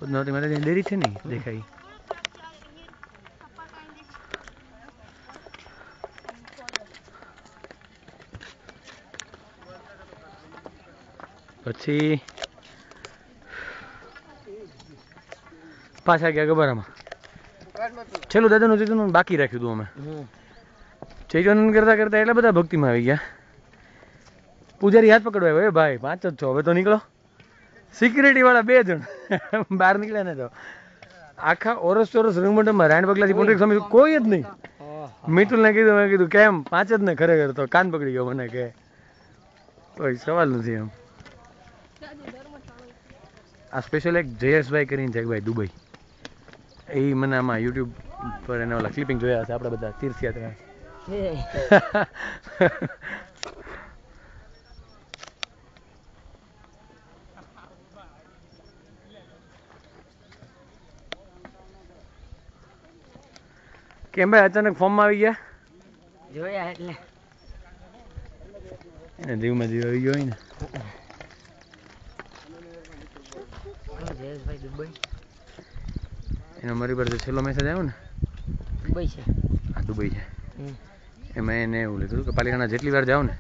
પદ્માવતી માતાજીની ડેરી છે ને દેખાય. પછી પાછા ગયા ગબારામાં. છેલ્લું દાદાનું ચૈતનનું બાકી રાખ્યું હતું અમે. ચૈતનન કરતા કરતા એટલા બધા ભક્તિમાં આવી ગયા. પૂજારી હાથ પકડવા આવ્યો, ભાઈ 5 જ છો, હવે તો નીકળો. સિક્યુરિટી વાળા 2 જણ બહાર નીકળ્યા ને તો આખા ઓરસ ચોરસ રૂમમાં રાયણ પગલાથી પુંડરીક સ્વામી કોઈ જ નહીં. મિતુલને કીધું, મેં કીધું કેમ 5 જ ને ખરેખર, તો કાન પકડી ગયો મને કે કોઈ સવાલ નથી એમ. આ સ્પેશિયલ એક જયેશભાઈ કરીને છે ભાઈ દુબઈ, એ મને આમાં યુટ્યુબ પર એને ઓલા ક્લિપિંગ જોયા હશે આપણે બધા તીર્થયાત્રા. કેમ ભાઈ અચાનક ફોર્મમાં આવી ગયા? જોયા એટલે એને જીવમાં જીવ આવી ગયો હોય ને. જયેશભાઈ દુબઈ, એનો મારી પર છેલ્લો મેસેજ આવ્યો ને, દુબઈ છે. હા દુબઈ છે. એમાં એને એવું લીધું કે પાલિકાના જેટલી વાર જાઓ ને